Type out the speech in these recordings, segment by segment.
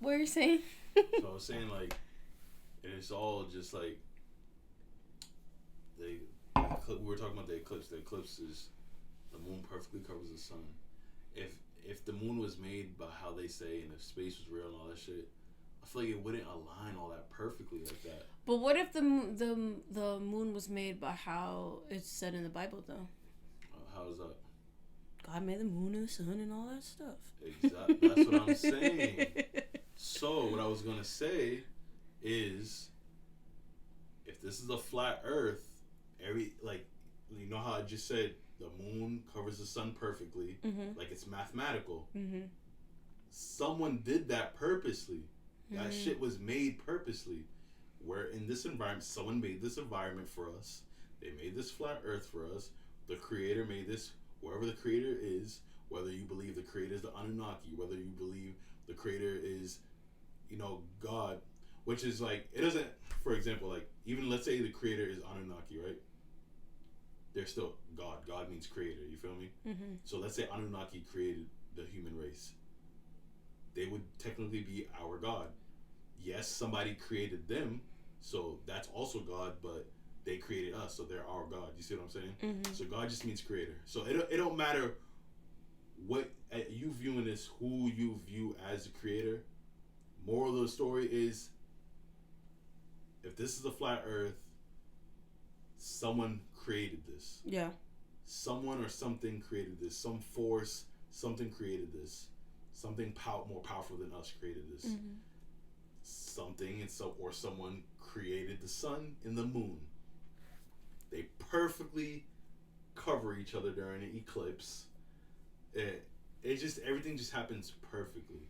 What are you saying? So I was saying, like, it's all just like we were talking about the eclipse. The eclipse is the moon perfectly covers the sun. If the moon was made by how they say, and if space was real and all that shit, I feel like it wouldn't align all that perfectly like that. But what if the moon was made by how it's said in the Bible, though? How is that? God made the moon and the sun and all that stuff. Exactly. That's what I'm saying. So what I was gonna say is, if this is a flat Earth, you know how I just said the moon covers the sun perfectly, like it's mathematical. Someone did that purposely. That shit was made purposely. Where in this environment, someone made this environment for us. They made this flat Earth for us. The Creator made this. Whoever the Creator is, whether you believe the Creator is the Anunnaki, whether you believe the Creator is, God, which is like, it doesn't, for example, like, even let's say the Creator is Anunnaki, right? They're still God. God means Creator, you feel me? So let's say Anunnaki created the human race. They would technically be our God. Yes, somebody created them, so that's also God, but they created us, so they're our God. You see what I'm saying? So God just means Creator. So it don't matter what you viewing this, who you view as the Creator. Moral of the story is, if this is a flat Earth, someone created this. Yeah. Someone or something created this. Some force, something created this. Something more powerful than us created this. Something or someone created the sun and the moon. They perfectly cover each other during an eclipse. Everything just happens perfectly.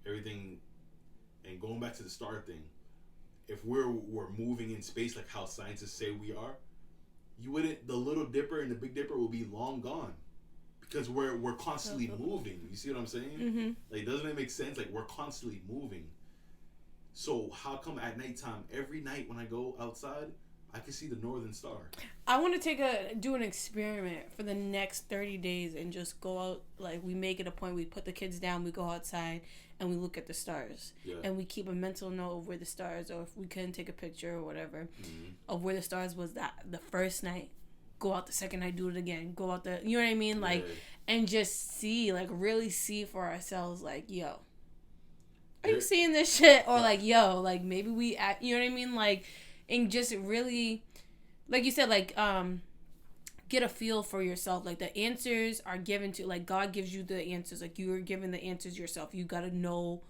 Everything, and going back to the star thing, if we're moving in space like how scientists say we are, the Little Dipper and the Big Dipper will be long gone. Because we're constantly moving. You see what I'm saying? Like, doesn't it make sense? Like, we're constantly moving. So how come at nighttime, every night when I go outside, I can see the Northern Star? I want to do an experiment for the next 30 days and just go out. Like, we make it a point. We put the kids down. We go outside and we look at the stars. Yeah. And we keep a mental note of where the stars, or if we couldn't take a picture or whatever, of where the stars was the first night. Go out the second night, do it again. Go out you know what I mean? Like, and just see, like, really see for ourselves, like, yo, are you seeing this shit? Or like, yo, like, maybe we act, you know what I mean? Like, and just really, like you said, like, get a feel for yourself. Like, the answers are given to, like, God gives you the answers. Like, you are given the answers yourself. You got to know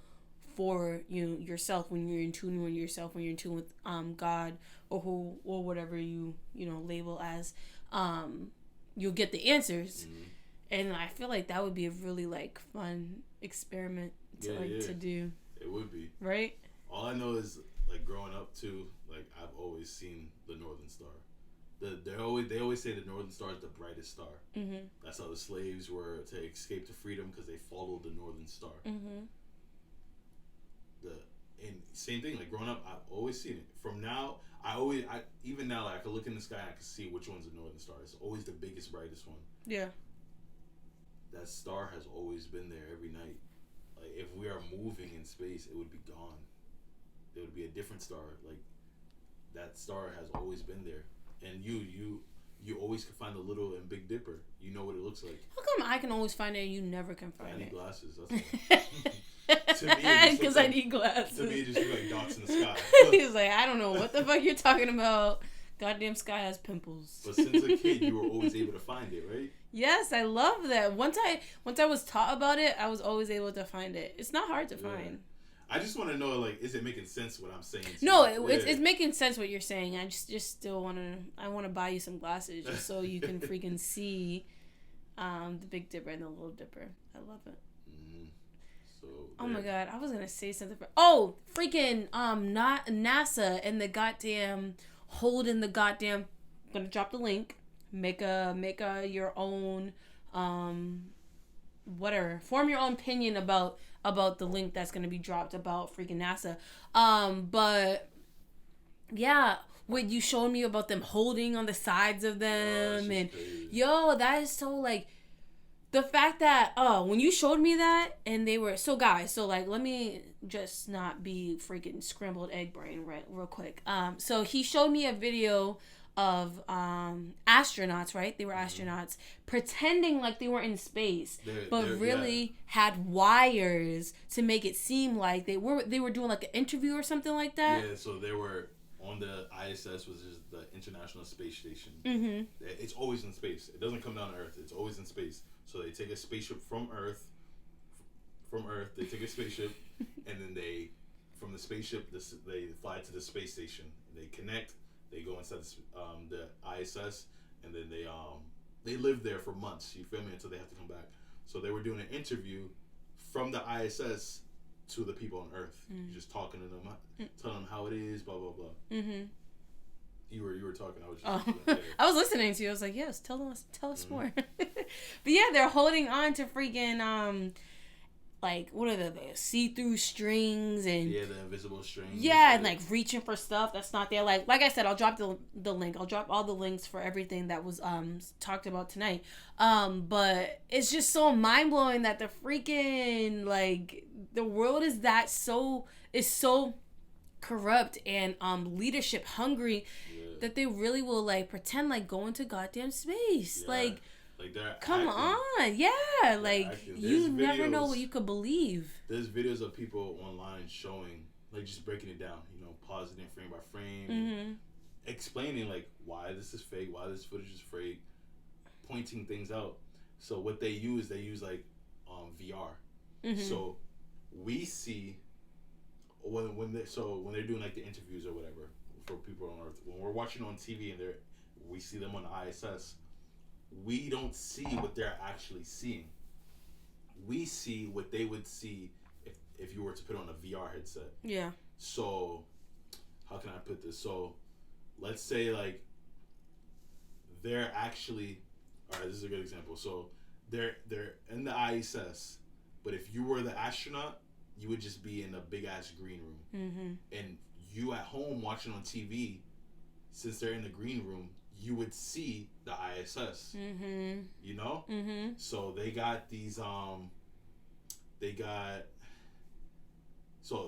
for yourself when you're in tune with yourself, when you're in tune with God or whatever you label as, you'll get the answers. And I feel like that would be a really, like, fun experiment to do. It would be, right? All I know is, like, growing up too, like, I've always seen the Northern Star. They always say the Northern Star is the brightest star. That's how the slaves were to escape to freedom, because they followed the Northern Star. And same thing, like, growing up, I've always seen it. From now, even now, like, I can look in the sky, I can see which one's the Northern Star. It's always the biggest, brightest one. Yeah. That star has always been there every night. Like, if we are moving in space, it would be gone. There would be a different star. Like, that star has always been there. And you always can find the Little and Big Dipper. You know what it looks like. How come I can always find it and you never can find it? I need glasses, that's why. To me, because I need glasses. To me, it just looks like dots in the sky. He's like, I don't know what the fuck you're talking about. Goddamn sky has pimples. But since a kid, you were always able to find it, right? Yes, I love that. Once I was taught about it, I was always able to find it. It's not hard to find. I just want to know, like, is it making sense what I'm saying? No, it's making sense what you're saying. I just still want to buy you some glasses just so you can freaking see the Big Dipper and the Little Dipper. I love it. So, oh my God, I was gonna say something. Freaking not NASA and the goddamn holding the goddamn. I'm gonna drop the link. Make a your own whatever. Form your own opinion about the link that's gonna be dropped about freaking NASA. But yeah, what you showed me about them holding on the sides of them, and yo, that is so, like, the fact that when you showed me that and they were so guys, so like let me just not be freaking scrambled egg brain real quick. So he showed me a video of astronauts, right? They were astronauts pretending like they were in space, but really had wires to make it seem like they were doing like an interview or something like that. Yeah, so they were on the ISS, which is the International Space Station. It's always in space. It doesn't come down to Earth. It's always in space. So they take a spaceship from Earth. They take a spaceship, and then from the spaceship, they fly to the space station. They connect. They go inside the ISS, and then they live there for months. You feel me? Until they have to come back. So they were doing an interview from the ISS to the people on Earth, just talking to them, telling them how it is, blah blah blah. You were talking. I was just I was listening to you. I was like, yes, tell us more. But yeah, they're holding on to freaking like what are the see-through strings and the invisible strings. Yeah, and like reaching for stuff that's not there. Like I said, I'll drop the link. I'll drop all the links for everything that was talked about tonight. But it's just so mind blowing that the freaking like the world is so corrupt and leadership hungry that they really will like pretend like going to goddamn space. Like they're come acting. on, like you never know what you could believe. There's videos of people online showing, like just breaking it down, pausing it frame by frame, explaining like why this is fake, why this footage is fake, pointing things out. So what they use like VR. So we see when they're doing like the interviews or whatever for people on Earth, when we're watching on TV and we see them on the ISS. We don't see what they're actually seeing. We see what they would see if you were to put on a VR headset. Yeah. So, how can I put this? So, let's say like they're actually, all right, this is a good example. So, they're in the ISS, but if you were the astronaut, you would just be in a big ass green room. And you at home watching on TV, since they're in the green room, you would see the ISS, So they got these, so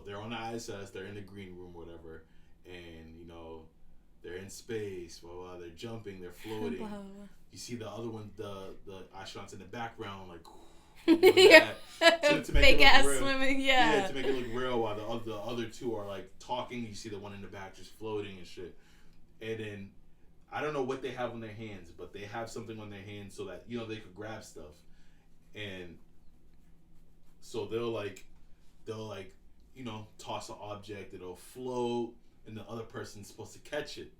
they're on the ISS, they're in the green room, whatever, and, they're in space, blah, blah, they're jumping, they're floating. Blah, blah, blah. You see the other one, the astronauts in the background, like, to make fake ass real. Swimming, to make it look real, while the other two are, like, talking. You see the one in the back just floating and shit. And then I don't know what they have on their hands, but they have something on their hands so that, they could grab stuff. And so they'll toss an object, it'll float, and the other person's supposed to catch it.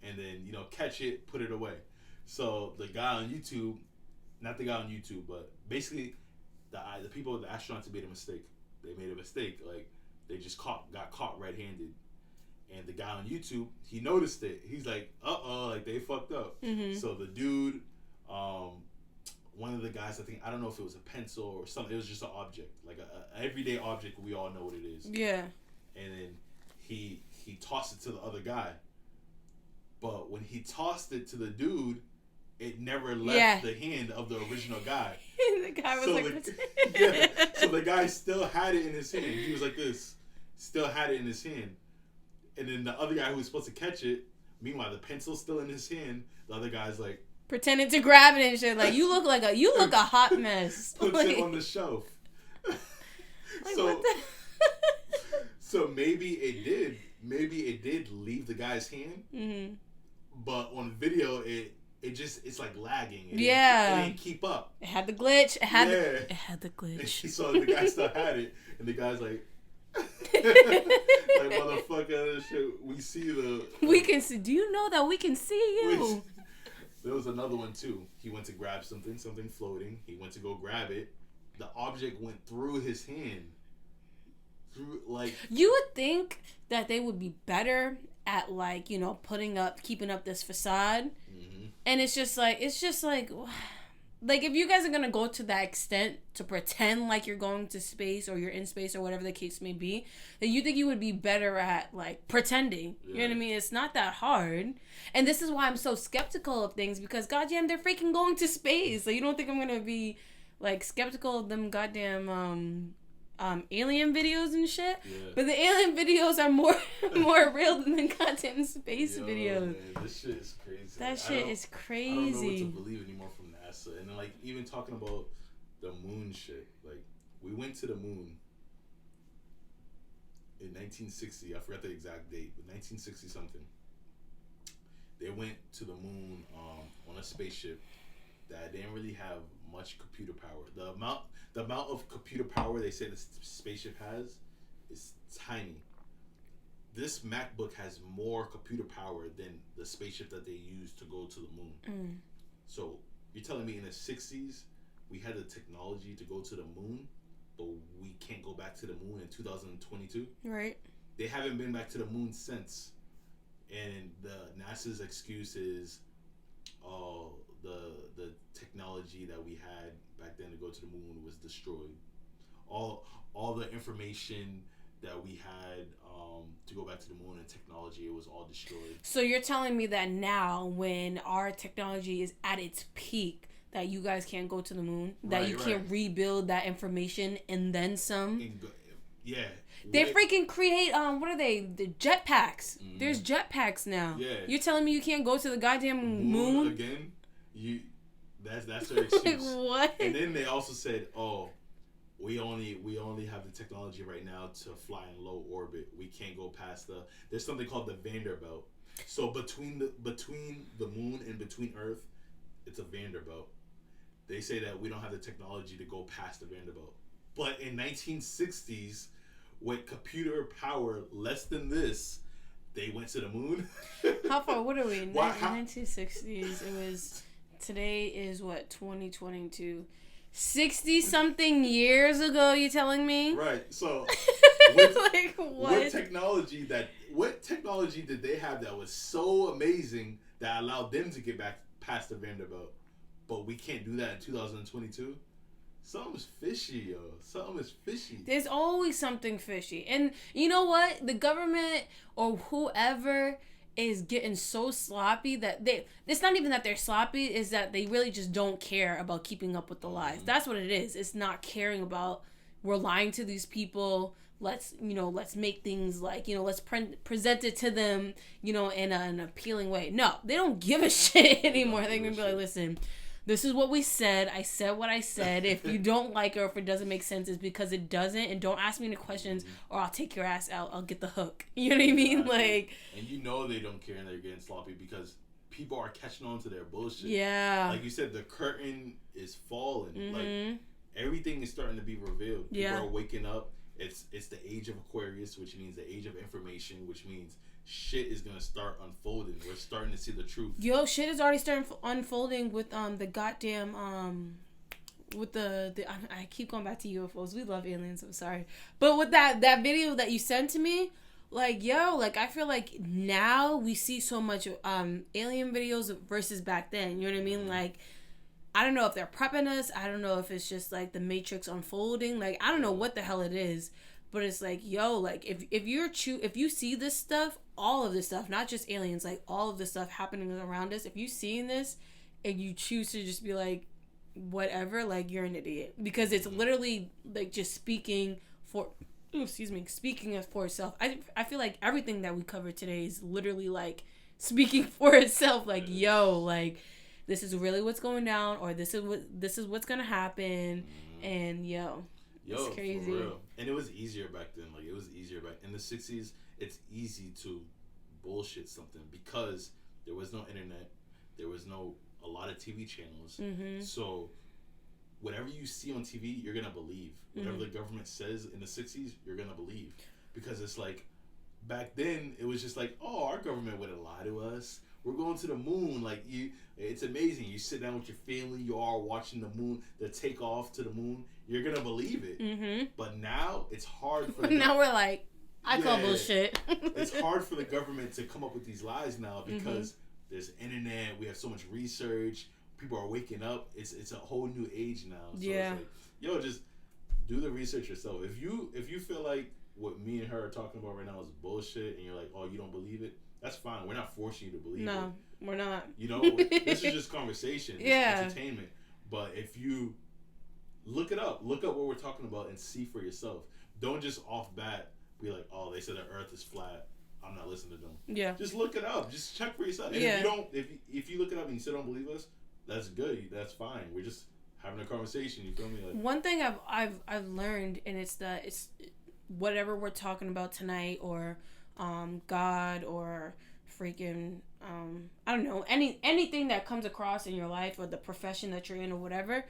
And then, catch it, put it away. So the guy on YouTube, not the guy on YouTube, but basically the astronauts made a mistake. They made a mistake. Like, they just got caught red-handed. And the guy on YouTube, he noticed it. He's like, like they fucked up. So the dude, one of the guys, I don't know if it was a pencil or something. It was just an object, like a everyday object. We all know what it is. Yeah. And then he tossed it to the other guy. But when he tossed it to the dude, it never left the hand of the original guy. The guy was so the guy still had it in his hand. He was like this, still had it in his hand. And then the other guy who was supposed to catch it, meanwhile the pencil's still in his hand. The other guy's like pretending to grab it and shit. Like you look a hot mess. Puts it on the shelf. So maybe it did leave the guy's hand. But on video it's like lagging. It didn't keep up. It had the glitch. It had the glitch. So the guy still had it, and the guy's like. Like motherfucker, shit. We can see. Do you know that we can see you? There was another one too. He went to grab something floating. He went to go grab it. The object went through his hand. You would think that they would be better at keeping up this facade, and it's just like like, if you guys are gonna go to that extent to pretend like you're going to space or you're in space or whatever the case may be, then you think you would be better at, like, pretending. Yeah. You know what I mean? It's not that hard. And this is why I'm so skeptical of things, because goddamn, they're freaking going to space. So you don't think I'm gonna be, like, skeptical of them goddamn alien videos and shit? Yeah. But the alien videos are more real than the goddamn space videos. Man, this shit is crazy. That shit is crazy. I don't know what to believe anymore from NASA. And then, like, even talking about the moon shit. Like, we went to the moon in 1960. I forgot the exact date, but 1960 something. They went to the moon on a spaceship that didn't really have much computer power. The amount of computer power they say the spaceship has is tiny. This MacBook has more computer power than the spaceship that they used to go to the moon. Mm. So you're telling me in the 60s we had the technology to go to the moon, but we can't go back to the moon in 2022? Right. They haven't been back to the moon since. And the NASA's excuse is, the technology that we had back then to go to the moon was destroyed. All the information that we had to go back to the moon and technology, it was all destroyed. So you're telling me that now, when our technology is at its peak, that you guys can't go to the moon, that you can't rebuild that information and then some? Yeah. They freaking create what are they? The jetpacks. Mm. There's jetpacks now. Yeah. You're telling me you can't go to the goddamn moon again? That's their excuse. Like, what? And then they also said, we only have the technology right now to fly in low orbit. We can't go past there's something called the Vanderbilt. So between the moon and between Earth, it's a Vanderbilt. They say that we don't have the technology to go past the Vanderbilt. But in 1960s, with computer power less than this, they went to the moon. How far? What are we? 1960s. It was. Today is what, 2022. 60 something years ago. You telling me? Right. So, like what? What technology did they have that was so amazing that allowed them to get back past the Vanderbilt, but we can't do that in 2022? Something's fishy, yo. Something is fishy. There's always something fishy. And you know what? The government or whoever is getting so sloppy that it's not even that they're sloppy, is that they really just don't care about keeping up with the lies. Mm-hmm. That's what it is. It's not caring about, we're lying to these people. Let's make things like, let's present it to them, in an appealing way. No, they don't give a shit anymore. They're going to be like, listen, this is what we said. I said what I said. If you don't like it or if it doesn't make sense, it's because it doesn't. And don't ask me any questions or I'll take your ass out. I'll get the hook. You know what I mean? Like, and they don't care and they're getting sloppy because people are catching on to their bullshit. Yeah. Like you said, the curtain is falling. Mm-hmm. Like, everything is starting to be revealed. People are waking up. It's the age of Aquarius, which means the age of information, which means shit is gonna start unfolding. We're starting to see the truth. Yo, shit is already starting unfolding with the goddamn with the I keep going back to UFOs. We love aliens. I'm sorry, but with that video that you sent to me, like, yo, like, I feel like now we see so much alien videos versus back then. You know what I mean? Like, I don't know if they're prepping us. I don't know if it's just like the Matrix unfolding. Like, I don't know what the hell it is. But it's like, yo, like, if you see this stuff, all of this stuff, not just aliens, like, all of this stuff happening around us, if you seeing this and you choose to just be like, whatever, like, you're an idiot. Because it's literally, like, just speaking for itself. I feel like everything that we covered today is literally, like, speaking for itself. Like, yo, like, this is really what's going down, or this is what's gonna happen, and it's crazy. For real. And it was easier back then. Like, it was easier back in the 60s. It's easy to bullshit something because there was no internet, there was a lot of TV channels. Mm-hmm. So whatever you see on TV, you're gonna believe. Whatever the government says in the 60s, you're gonna believe, because it's like, back then it was just like, oh, our government wouldn't lie to us. We're going to the moon. Like, it's amazing. You sit down with your family, you are watching the moon, the takeoff to the moon. You're gonna believe it. Mm-hmm. But now it's hard for now we're like, I call bullshit. It's hard for the government to come up with these lies now because there's internet. We have so much research. people are waking up. It's a whole new age now. So yeah. It's like, yo, just do the research yourself. If you feel like what me and her are talking about right now is bullshit, and you're like, oh, you don't believe it, that's fine. We're not forcing you to believe it. No, we're not. You know, this is just conversation. It's entertainment. But if you look it up, look up what we're talking about and see for yourself. Don't just off bat be like, oh, they said the earth is flat, I'm not listening to them. Yeah. Just look it up. Just check for yourself. And if you look it up and you still don't believe us, that's good. That's fine. We're just having a conversation. You feel me? Like, one thing I've learned, and it's that it's whatever we're talking about tonight, or God, or freaking I don't know, anything that comes across in your life, or the profession that you're in, or whatever.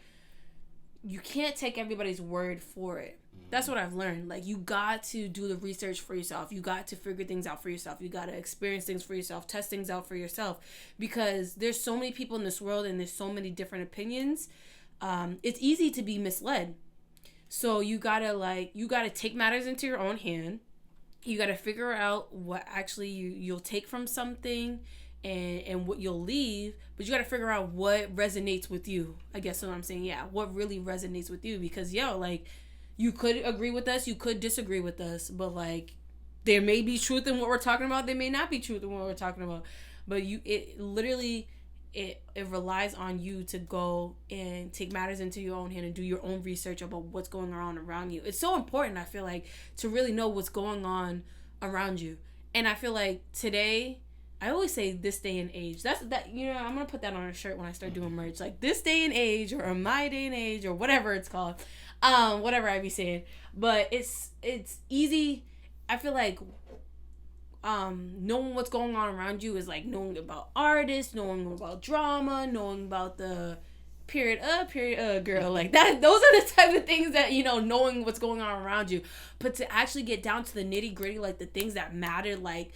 You can't take everybody's word for it. That's what I've learned. Like, you got to do the research for yourself. You got to figure things out for yourself. You got to experience things for yourself, test things out for yourself, because there's so many people in this world and there's so many different opinions. It's easy to be misled. So you gotta take matters into your own hand. You gotta figure out what actually you'll take from something and what you'll leave, but you gotta figure out what resonates with you. I guess what I'm saying. Yeah, what really resonates with you, because like, you could agree with us, you could disagree with us, but like, there may be truth in what we're talking about, there may not be truth in what we're talking about, but it relies on you to go and take matters into your own hand and do your own research about what's going on around you. It's so important, I feel like, to really know what's going on around you. And I feel like today, I always say this day and age. I'm gonna put that on a shirt when I start doing merch. Like, this day and age, or my day and age, or whatever it's called. Whatever I be saying. But it's easy. I feel like knowing what's going on around you is like knowing about artists, knowing about drama, knowing about the period girl, like that. Those are the type of things that, knowing what's going on around you. But to actually get down to the nitty gritty, like the things that matter, like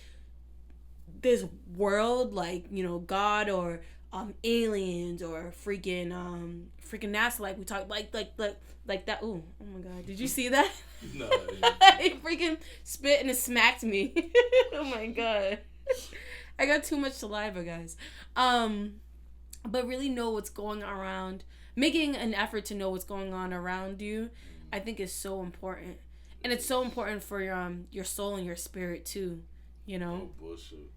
this world, like, God, or aliens, or freaking NASA, like we talked, like that. Ooh, oh my God, did you see that? No, he freaking spit and it smacked me. Oh my God, I got too much saliva, guys. But really know what's going on around. Making an effort to know what's going on around you, I think, is so important, and it's so important for your soul and your spirit too. No bullshit.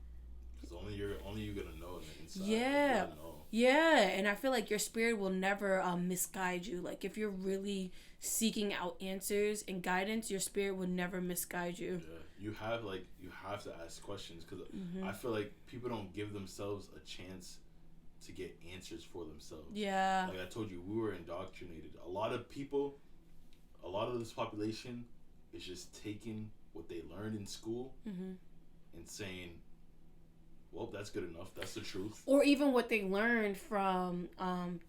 Cause only you gonna know the inside. Yeah. Yeah, and I feel like your spirit will never misguide you. Like, if you're really seeking out answers and guidance, your spirit will never misguide you. Yeah, you have to ask questions, because I feel like people don't give themselves a chance to get answers for themselves. Yeah. Like I told you, we were indoctrinated. A lot of this population is just taking what they learned in school and saying, well, that's good enough. That's the truth. Or even what they learned from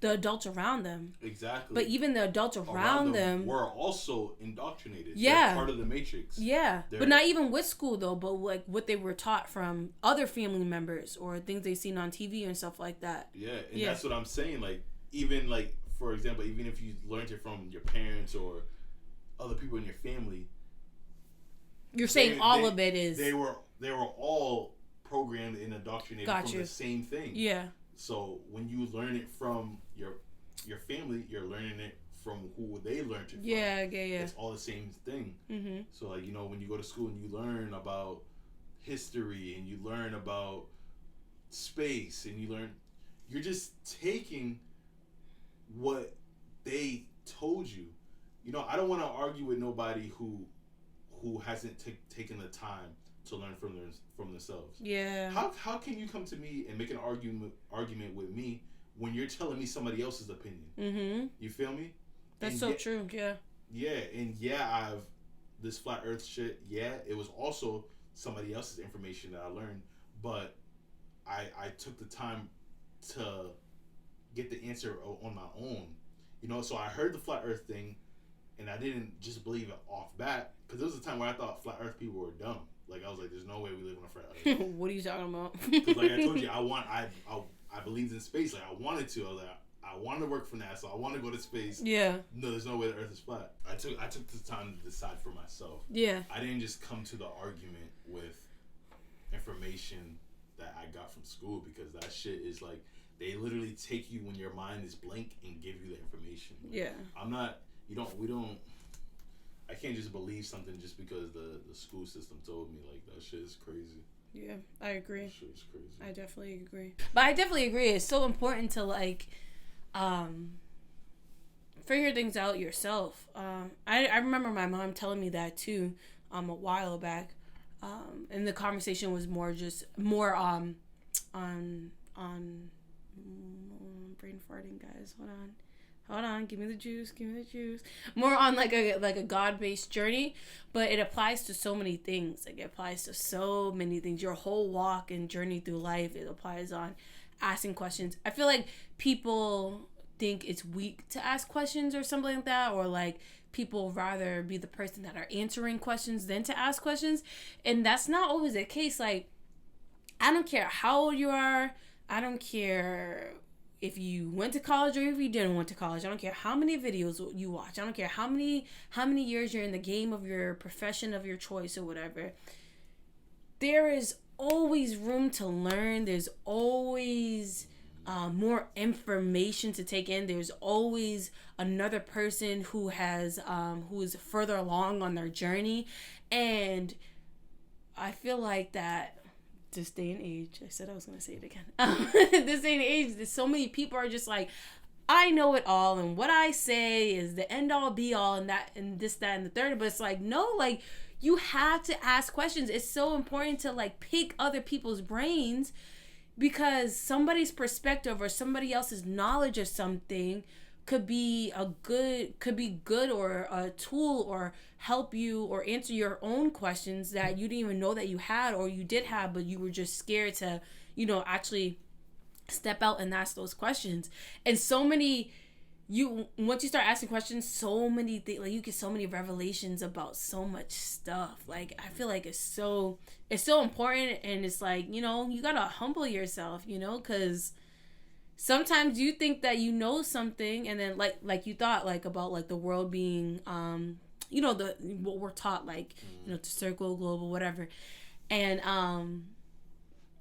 the adults around them. Exactly. But even the adults around them were also indoctrinated. Yeah. They're part of the matrix. Yeah. But not even with school, though, but like what they were taught from other family members or things they've seen on TV and stuff like that. Yeah, and that's what I'm saying. Like, even, like, for example, even if you learned it from your parents or other people in your family. You're saying all of it is... They were all programmed and indoctrinated from the same thing. Yeah. So when you learn it from your family, you're learning it from who they learned it from. Yeah. It's all the same thing. Mm-hmm. So, like, when you go to school and you learn about history and you learn about space and you're just taking what they told you. I don't want to argue with nobody who hasn't taken the time to learn from themselves. Yeah. How can you come to me and make an argument with me when you're telling me somebody else's opinion? Mm-hmm. You feel me? That's so true. Yeah. Yeah, and I've this flat Earth shit. Yeah, it was also somebody else's information that I learned, but I took the time to get the answer on my own. So I heard the flat Earth thing, and I didn't just believe it off bat, because there was a time where I thought flat Earth people were dumb. Like, I was like, there's no way we live on a flat Earth. What are you talking about? Because, like I told you, I believed in space. Like, I wanted to. I was like, I wanted to work for NASA. I want to go to space. Yeah. No, there's no way the Earth is flat. I took the time to decide for myself. Yeah. I didn't just come to the argument with information that I got from school, because that shit is like, They literally take you when your mind is blank and give you the information. Yeah. I can't just believe something just because the school system told me. Like, that shit is crazy. Yeah, I agree. That shit is crazy. I definitely agree. But I definitely agree. It's so important to, like, figure things out yourself. I remember my mom telling me that, too, a while back. And the conversation was more on brain farting, guys. Hold on, give me the juice. More on like a God-based journey, but it applies to so many things. Like, it applies to so many things. Your whole walk and journey through life, it applies on asking questions. I feel like people think it's weak to ask questions or something like that, or like people rather be the person that are answering questions than to ask questions, and that's not always the case. Like, I don't care how old you are. I don't care if you went to college or if you didn't went to college. I don't care how many videos you watch. I don't care how many years you're in the game of your profession of your choice or whatever. There is always room to learn. There's always more information to take in. There's always another person who is further along on their journey, and I feel like that. This day and age, I said I was going to say it again. This day and age, there's so many people are just like, I know it all, and what I say is the end all be all, and that, and this, that, and the third. But it's like, no, like, you have to ask questions. It's so important to, like, pick other people's brains, because somebody's perspective or somebody else's knowledge of something could be good or a tool, or help you or answer your own questions that you didn't even know that you had, or you did have, but you were just scared to, actually step out and ask those questions. And once you start asking questions, so many things, like, you get so many revelations about so much stuff. Like, I feel like it's so important, and it's like, you gotta humble yourself, because sometimes you think that you know something, and then like you thought, like, about, like, the world being what we're taught, like, to circle, global, whatever, and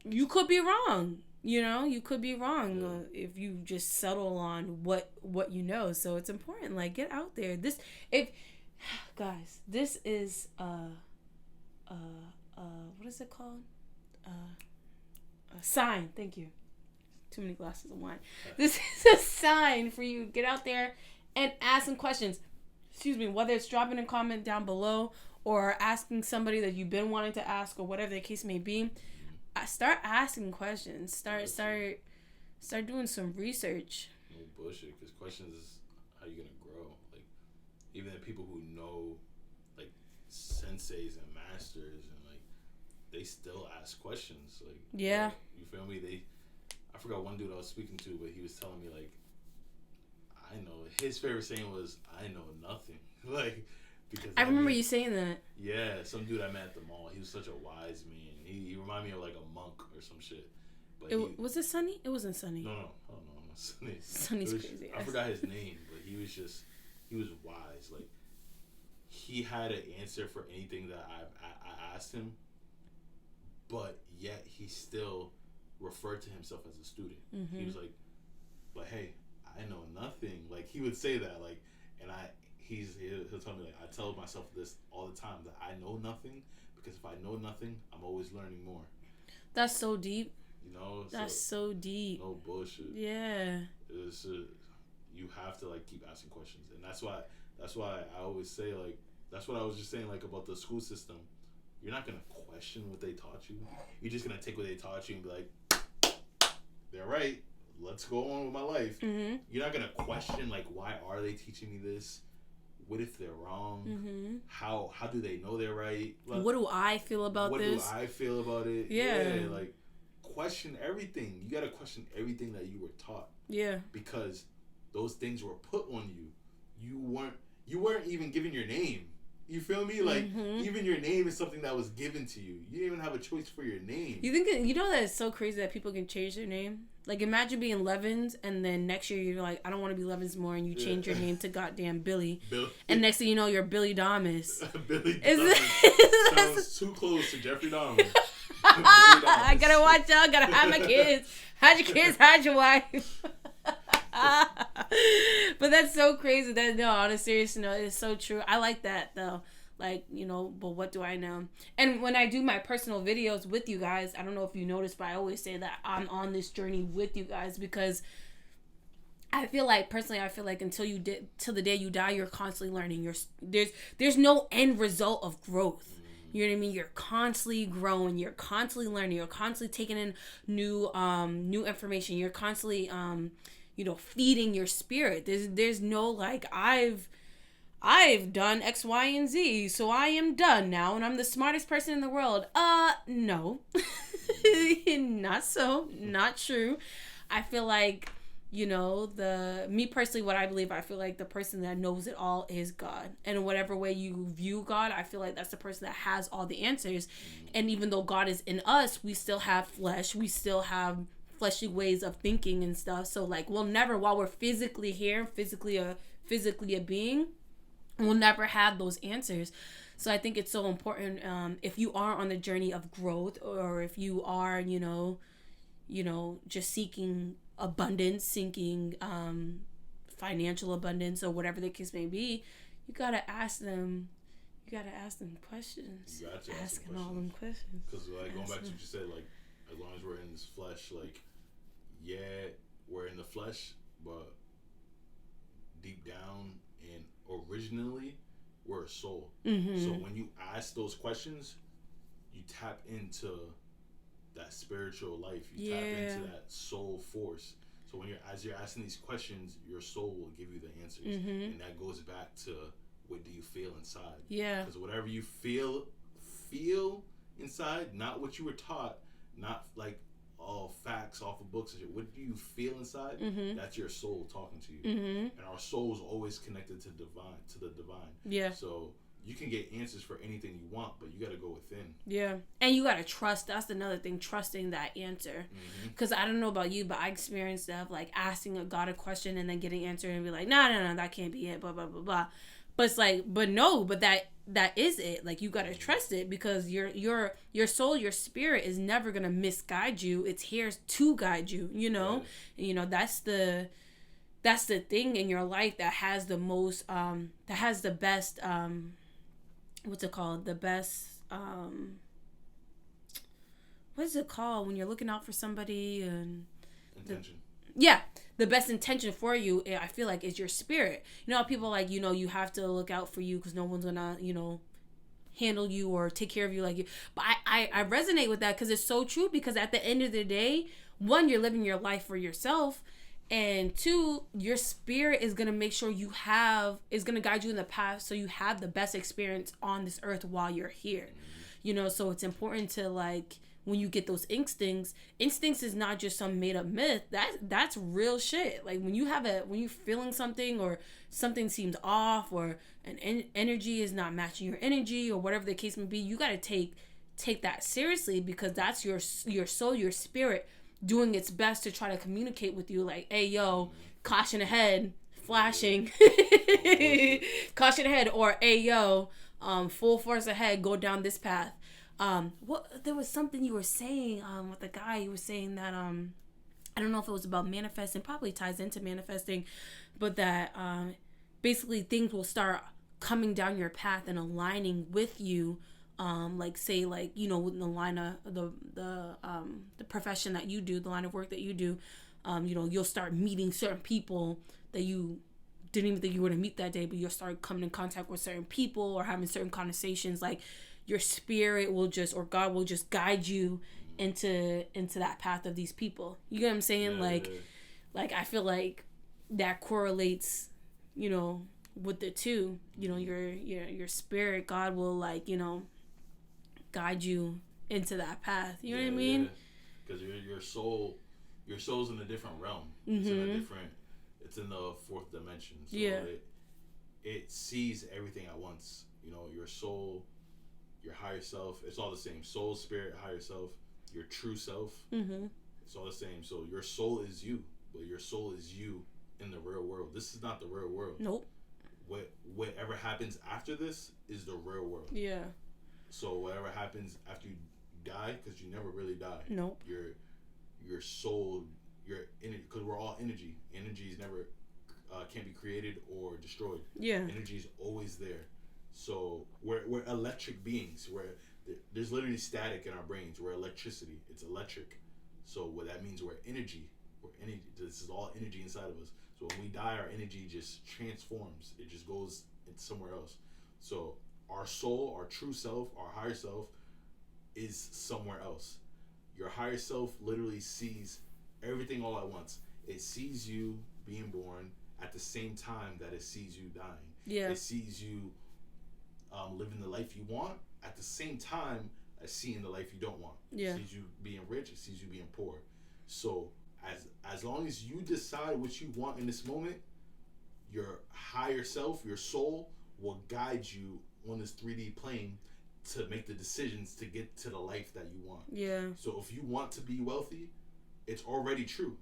you could be wrong. You could be wrong if you just settle on what you know. So it's important, like, get out there. This is what is it called? A sign. Thank you. Too many glasses of wine. This is a sign for you. Get out there and ask some questions. Excuse me, whether it's dropping a comment down below or asking somebody that you've been wanting to ask, or whatever the case may be. Start asking questions. Start doing some research. No bullshit, because questions is how you're gonna grow. Like, even the people who know, like, senseis and masters, and, like, they still ask questions. Like, yeah, like, you feel me? I forgot one dude I was speaking to, but he was telling me, like, I know his favorite saying was, "I know nothing." Like, because I remember you saying that. Yeah, some dude I met at the mall. He was such a wise man. He reminded me of, like, a monk or some shit. But was it Sunny? It wasn't Sunny. No, not Sunny. Sunny's crazy. I forgot his name, but he was wise. Like, he had an answer for anything that I asked him, but yet he still referred to himself as a student. Mm-hmm. He was like, but hey, I know nothing. Like, he would say that, like, and he'll tell me, like, I tell myself this all the time, that I know nothing, because if I know nothing, I'm always learning more. That's so deep. That's so deep. No bullshit. Yeah. You have to, like, keep asking questions, and that's why I always say, like, that's what I was just saying, like, about the school system. You're not gonna question what they taught you. You're just gonna take what they taught you and be like, they're right. Let's go on with my life. Mm-hmm. You're not gonna question, like, why are they teaching me this? What if they're wrong? Mm-hmm. How do they know they're right? Like, what do I feel about this? What do I feel about it? Yeah, like, question everything. You gotta question everything that you were taught. Yeah, because those things were put on you. You weren't even given your name. You feel me? Like, even your name is something that was given to you. You didn't even have a choice for your name. You think that it's so crazy that people can change their name? Like, imagine being Levins, and then next year you're like, I don't want to be Levins more, and you change your name to goddamn Billy. And next thing you know, you're Billy Damas. Billy Damas sounds too close to Jeffrey Dahmer. I gotta watch out. Gotta hide my kids. Hide your kids. Hide your wife. But that's so crazy. That no, on a serious note, it's so true. I like that though. Like, you know, but what do I know? And when I do my personal videos with you guys, I don't know if you noticed, but I always say that I'm on this journey with you guys because I feel like till the day you die, you're constantly learning. There's no end result of growth. You know what I mean? You're constantly growing. You're constantly learning. You're constantly taking in new information. You're constantly feeding your spirit. There's no like I've done X, Y, and Z, so I am done now, and I'm the smartest person in the world. No. Not so. Not true. I feel like, me personally, what I believe, I feel like the person that knows it all is God. And in whatever way you view God, I feel like that's the person that has all the answers. And even though God is in us, we still have flesh. We still have fleshly ways of thinking and stuff. So, like, we'll never, while we're physically here, physically a being, we'll never have those answers. So I think it's so important, if you are on the journey of growth, or if you are, just seeking abundance, seeking financial abundance, or whatever the case may be, you gotta ask them questions. You got to ask them all them questions. Because like going back to what you said, like as long as we're in this flesh, like we're in the flesh, but deep down and originally we're a soul. Mm-hmm. So when you ask those questions, you tap into that spiritual life. You tap into that soul force. So as you're asking these questions, your soul will give you the answers. Mm-hmm. And that goes back to, what do you feel inside? Yeah. Because whatever you feel inside, not what you were taught, not like all facts off of books. What do you feel inside? Mm-hmm. That's your soul talking to you. Mm-hmm. And our soul is always connected to the divine. Yeah. So you can get answers for anything you want, but you got to go within. Yeah. And you got to trust. That's another thing, trusting that answer. Because I don't know about you, but I experienced that of like asking God a question and then getting answered and be like, no, that can't be it, blah, blah, blah, blah. But it's like, but that is it. Like, you got to trust it, because your soul, your spirit is never going to misguide you. It's here to guide you, Yeah. And, that's the thing in your life that has the most, that has the best, what's it called? The best, what is it called when you're looking out for somebody and intention? The best intention for you, I feel like, is your spirit. People like, you have to look out for you because no one's gonna, handle you or take care of you like you. But I resonate with that because it's so true. Because at the end of the day, one, you're living your life for yourself. And two, your spirit is going to make sure is going to guide you in the path so you have the best experience on this earth while you're here. So it's important to, like, when you get those instincts is not just some made up myth. That's real shit. Like, when you're feeling something, or something seems off, or an energy is not matching your energy, or whatever the case may be, you got to take that seriously, because that's your soul, your spirit doing its best to try to communicate with you, like, hey, yo, caution ahead, flashing, caution ahead, or hey, yo, full force ahead, go down this path. There was something you were saying with the guy. You were saying that I don't know if it was about manifesting, probably ties into manifesting, but that basically things will start coming down your path and aligning with you. Like, say, like, within the line of the profession that you do, the line of work that you do, you'll start meeting certain people that you didn't even think you were going to meet that day, but you'll start coming in contact with certain people or having certain conversations. Like, your spirit will just, or God will just guide you into that path of these people. You get what I'm saying? Yeah. Like I feel like that correlates, with the two. Your spirit, God will, like, guide you into that path. You know what I mean? Because your soul's in a different realm. Mm-hmm. It's in the fourth dimension. So it sees everything at once. Your soul, your higher self, it's all the same. Soul, spirit, higher self, your true self. Mm-hmm. It's all the same. So your soul is you, but your soul is you in the real world. This is not the real world. Nope. Whatever happens after this is the real world. Yeah. So whatever happens after you die, because you never really die. Nope. Your soul, your energy, because we're all energy. Energy is never can't be created or destroyed. Yeah. Energy is always there. So we're electric beings. There's literally static in our brains. We're electricity. It's electric. So what that means, we're energy. We're energy. This is all energy inside of us. So when we die, our energy just transforms. It just goes somewhere else. So our soul, our true self, our higher self is somewhere else. Your higher self literally sees everything all at once. It sees you being born at the same time that it sees you dying. Yeah. It sees you living the life you want at the same time as seeing the life you don't want. Yeah. It sees you being rich. It sees you being poor. So as long as you decide what you want in this moment, your higher self, your soul, will guide you on this 3D plane to make the decisions to get to the life that you want. Yeah. So if you want to be wealthy, it's already true.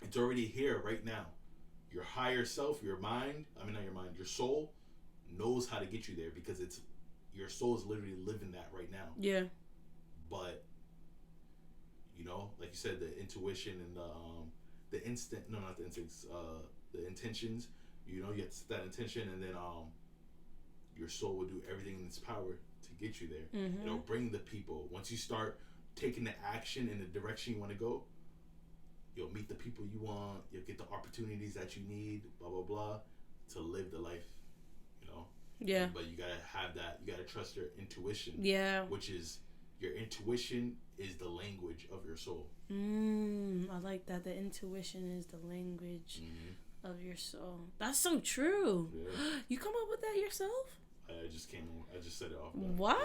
It's already here right now. Your higher self, your soul knows how to get you there, because your soul is literally living that right now. Yeah. But like you said, the intuition and the intentions. You have to set that intention, and then your soul will do everything in its power to get you there. Mm-hmm. It'll bring the people. Once you start taking the action in the direction you want to go, you'll meet the people you want. You'll get the opportunities that you need. Blah blah blah, to live the life. Yeah. But you gotta have that. You gotta trust your intuition. Yeah. Which is, your intuition is the language of your soul. I like that. The intuition is the language of your soul. That's so true. Yeah. You come up with that yourself? I just said it off. Wow.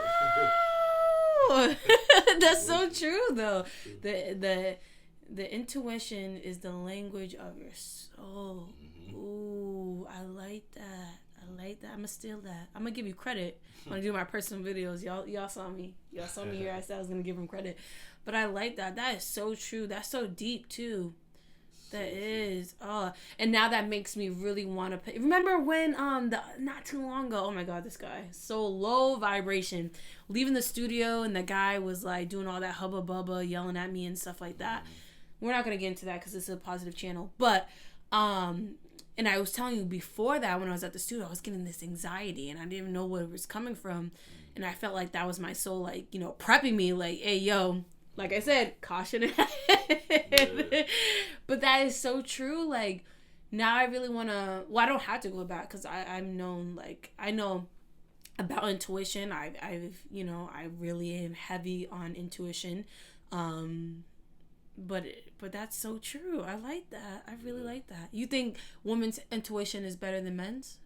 That's so true, though. The intuition is the language of your soul. Ooh, I like that. I'm gonna steal that. I'm gonna give you credit when I do my personal videos. Y'all saw me here. I said I was gonna give him credit, but I like that. That is so true. That's so deep too. That is. And now that makes me really want to pay. Remember when not too long ago, oh my god, this guy, so low vibration, leaving the studio, and the guy was like doing all that hubba bubba, yelling at me and stuff like that. We're not gonna get into that because it's a positive channel, but and I was telling you before that, when I was at the studio, I was getting this anxiety, and I didn't even know where it was coming from. And I felt like that was my soul, like, prepping me, like, hey, yo, like I said, caution ahead. But that is so true. Like, now I really want to, I don't have to go back, because I'm known, like, I know about intuition. I really am heavy on intuition. But that's so true. I like that. I really like that. You think women's intuition is better than men's?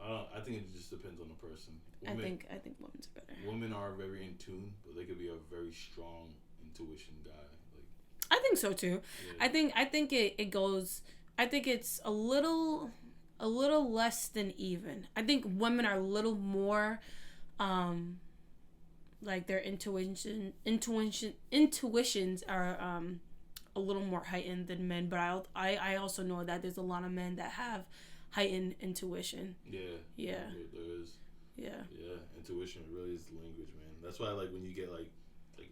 I think it just depends on the person. I think women's are better. Women are very in tune, but they could be a very strong intuition guy. I think so too. Yeah. I think it goes. I think it's a little less than even. I think women are a little more. Like their intuitions are a little more heightened than men, but I also know that there's a lot of men that have heightened intuition. Yeah. There is. Yeah. Intuition really is the language, man. That's why I like when you get like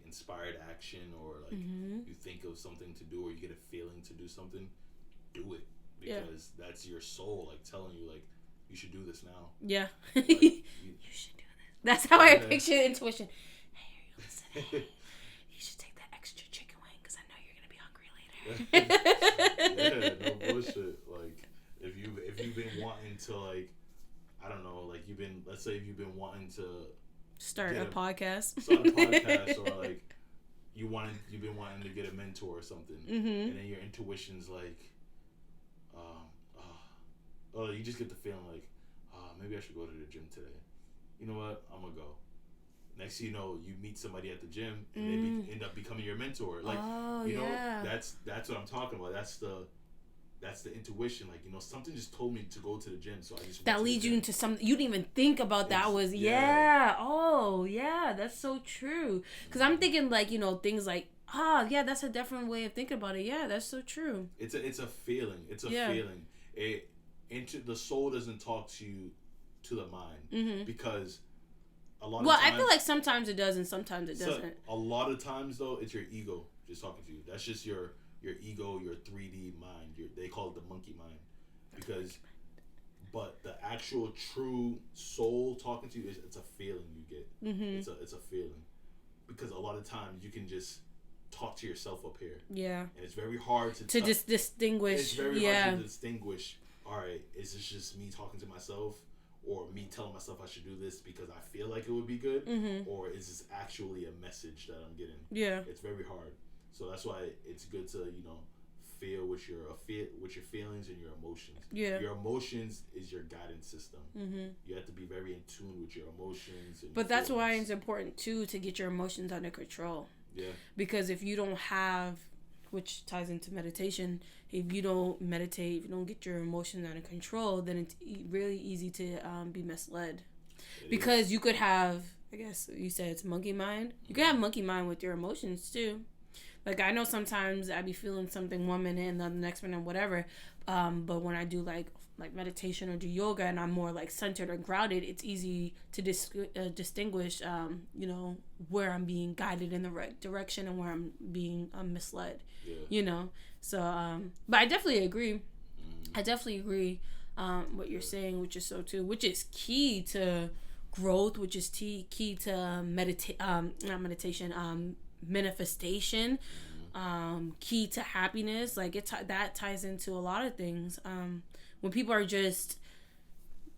inspired action, or like you think of something to do, or you get a feeling to do something, do it, because that's your soul like telling you like you should do this now. Yeah. Like, you should do this. That's how I picture intuition. Hey, are you listening? You should take that extra chicken wing because I know you're gonna be hungry later. Yeah, no bullshit. Like if you've been wanting to like, I don't know, like let's say if you've been wanting to start a podcast, or like you've been wanting to get a mentor or something, and then your intuition's like, you just get the feeling like, maybe I should go to the gym today. You know what? I'm gonna go. Next thing you know, you meet somebody at the gym, and they end up becoming your mentor. Like, that's what I'm talking about. That's the intuition. Like, something just told me to go to the gym, so I just that leads you into something you didn't even think about. That's so true. Because I'm thinking like things like that's a different way of thinking about it. Yeah, that's so true. It's a feeling. It's a feeling. The soul doesn't talk to you to the mind, because a lot of times, I feel like sometimes it does and sometimes it doesn't. A lot of times though, it's your ego just talking to you. That's just your ego, your 3D mind. They call it the monkey mind, because. But the actual true soul talking to you it's a feeling you get. Mm-hmm. It's a feeling, because a lot of times you can just talk to yourself up here. Yeah. And it's very hard to distinguish. It's very hard to distinguish. All right, is this just me talking to myself, or me telling myself I should do this because I feel like it would be good, or is this actually a message that I'm getting? Yeah. It's very hard. So that's why it's good to feel with your feelings and your emotions. Yeah. Your emotions is your guidance system. Mm-hmm. You have to be very in tune with your emotions. But that's why it's important too to get your emotions under control. Yeah. Because if you don't have, which ties into meditation, if you don't meditate, if you don't get your emotions under control, then it's really easy to be misled. Because you could have, I guess you said it's monkey mind. You could have monkey mind with your emotions too. Like, I know sometimes I be feeling something one minute and then the next minute whatever. But when I do like meditation or do yoga and I'm more like centered or grounded, it's easy to distinguish, where I'm being guided in the right direction and where I'm being misled, So, but I definitely agree. What you're saying, which is so too, which is key to growth, which is key to manifestation, key to happiness. Like that ties into a lot of things. When people are just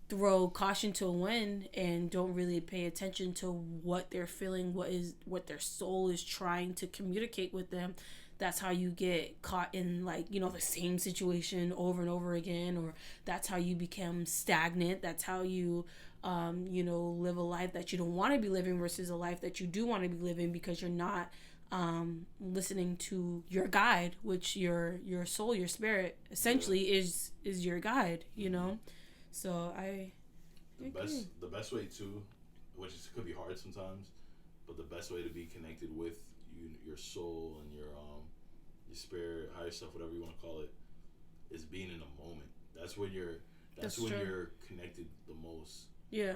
throw caution to the wind and don't really pay attention to what they're feeling, what their soul is trying to communicate with them, that's how you get caught in the same situation over and over again, or that's how you become stagnant. That's how you live a life that you don't want to be living versus a life that you do want to be living, because you're not listening to your guide, which your soul, your spirit essentially is your guide, So the best way to, which could be hard sometimes, but the best way to be connected with your soul and your spirit, higher self, whatever you want to call it, is being in the moment. That's when you're you're connected the most. Yeah.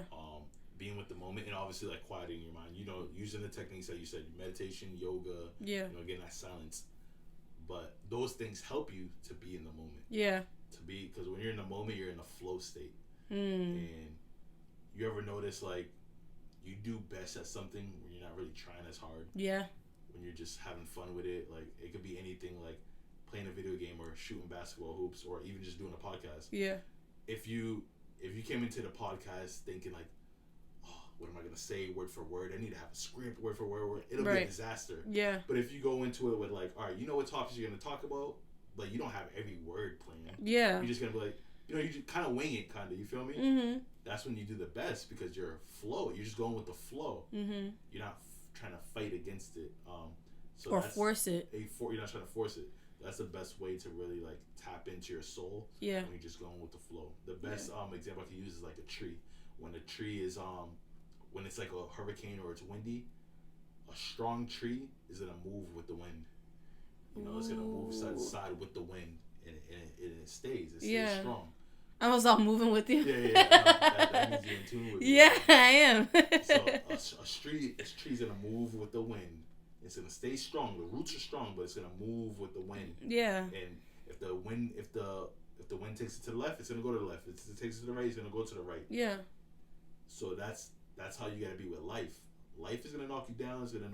Being with the moment, and obviously quieting your mind. Using the techniques that you said, meditation, yoga. Yeah. Getting that silence. But those things help you to be in the moment. Yeah. Because when you're in the moment, you're in a flow state. And you ever notice you do best at something when you're not really trying as hard. Yeah. When you're just having fun with it, it could be anything, playing a video game or shooting basketball hoops or even just doing a podcast. Yeah. If you came into the podcast thinking what am I gonna say word for word? I need to have a script word for word. It'll be a disaster. Yeah. But if you go into it with all right, you know what topics you're gonna talk about, but you don't have every word planned. Yeah. You're just gonna be you just kind of wing it, kind of. You feel me? Mm-hmm. That's when you do the best, because you're flow. You're just going with the flow. Mm-hmm. You're not trying to fight against it. Or force it. You're not trying to force it. That's the best way to really tap into your soul. Yeah. When you're just going with the flow. The best example I can use is a tree. When a tree is when it's a hurricane or it's windy, a strong tree is gonna move with the wind. It's gonna move side to side with the wind, and it stays. It stays strong. I was all moving with you. Yeah. That means you're in tune with it. Yeah, I am. So a tree's gonna move with the wind. It's gonna stay strong. The roots are strong, but it's gonna move with the wind. Yeah. And if the wind takes it to the left, it's gonna go to the left. If it takes it to the right, it's gonna go to the right. Yeah. So that's how you gotta be with life. Life is gonna knock you down. It's gonna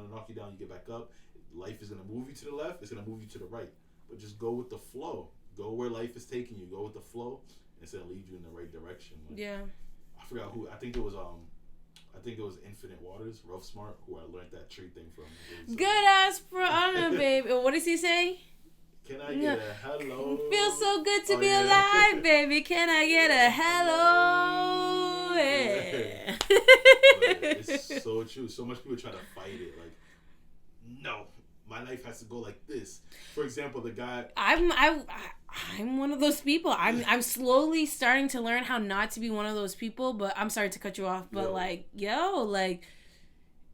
knock you down. You get back up. Life is gonna move you to the left. It's gonna move you to the right. But just go with the flow. Go where life is taking you. Go with the flow. It's gonna lead you in the right direction. Yeah. I forgot who. I think it was Infinite Waters, Rough Smart, who I learned that tree thing from. Good ass baby. What does he say? Can I get a hello? Feels so good to be alive, baby. Can I get a hello? Yeah. It's so true. So much people try to fight it. No, my life has to go like this. For example, the guy. I'm one of those people. I'm slowly starting to learn how not to be one of those people. But I'm sorry to cut you off. But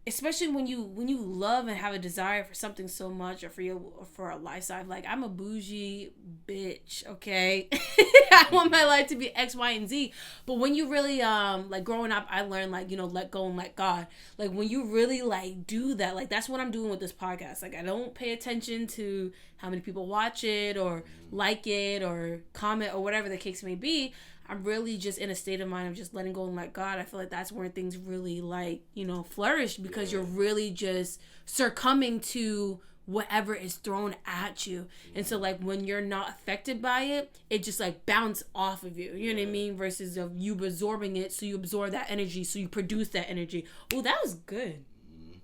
especially when you love and have a desire for something so much, or for a lifestyle. Like, I'm a bougie bitch, okay? I want my life to be X, Y, and Z. But when you really like, growing up, I learned, like, let go and let God. Like, when you really, like, do that, like, that's what I'm doing with this podcast. Like, I don't pay attention to how many people watch it or like it or comment or whatever the case may be. I'm really just in a state of mind of just letting go and let God. I feel like that's where things really, like, flourish, because you're really just succumbing to whatever is thrown at you. And so, like, when you're not affected by it, it just, like, bounce off of you. You know what I mean? Versus of you absorbing it, so you absorb that energy, so you produce that energy. Oh, that was good.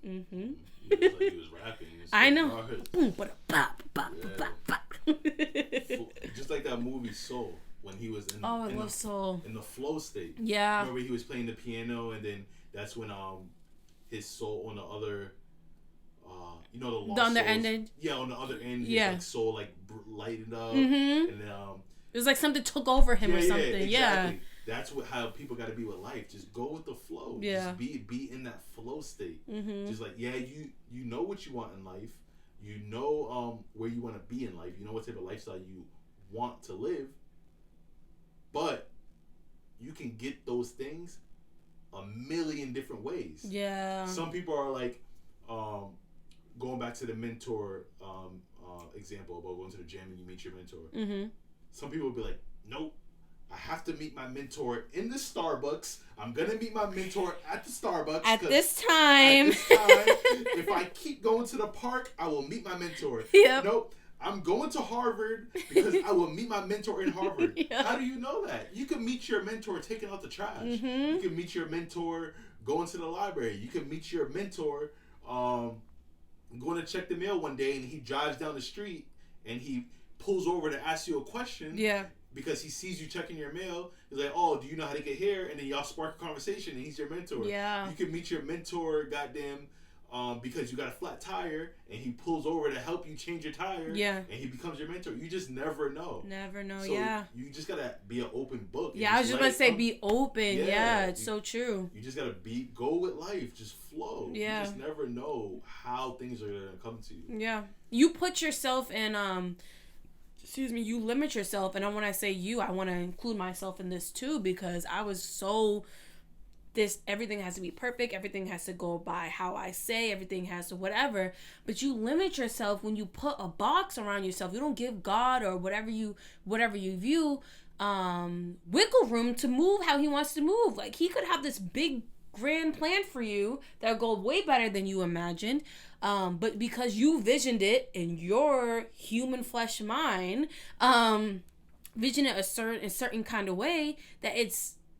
Mm-hmm. He was rapping. I know. Just like that movie Soul. When he was in the flow state. Yeah. Remember, he was playing the piano, and then that's when his soul on the other the lost on the souls, end. Yeah, on the other end, yeah. His like soul like lighted up, and then it was like something took over him or something. Exactly. Yeah. That's how people got to be with life. Just go with the flow. Yeah. Just be in that flow state. Just like, you know what you want in life. You know where you want to be in life. You know what type of lifestyle you want to live. But you can get those things a million different ways. Yeah. Some people are like, going back to the mentor example about going to the gym and you meet your mentor. Some people will be like, nope, I have to meet my mentor in the Starbucks. I'm going to meet my mentor at the Starbucks. At this time. If I keep going to the park, I will meet my mentor. Yep. Nope. I'm going to Harvard because I will meet my mentor in Harvard. Yeah. How do you know that? You can meet your mentor taking out the trash. You can meet your mentor going to the library. You can meet your mentor going to check the mail one day, and he drives down the street and he pulls over to ask you a question. Yeah. Because he sees you checking your mail. He's like, oh, do you know how to get here? And then y'all spark a conversation, and he's your mentor. Yeah. You can meet your mentor, goddamn, because you got a flat tire, and he pulls over to help you change your tire. Yeah. And he becomes your mentor. You just never know. Never know. So yeah. You just gotta be an open book. Yeah, I was just gonna say be open. Yeah, it's so true. You just gotta go with life. Just flow. Yeah. You just never know how things are gonna come to you. Yeah. You put yourself in you limit yourself, and when I say you, I want to include myself in this too, because I was so everything has to be perfect, everything has to go by how I say, everything has to whatever, but you limit yourself when you put a box around yourself. You don't give God or whatever you view wiggle room to move how he wants to move. Like, he could have this big grand plan for you that would go way better than you imagined, but because you visioned it in your human flesh mind, vision it a certain kind of way, that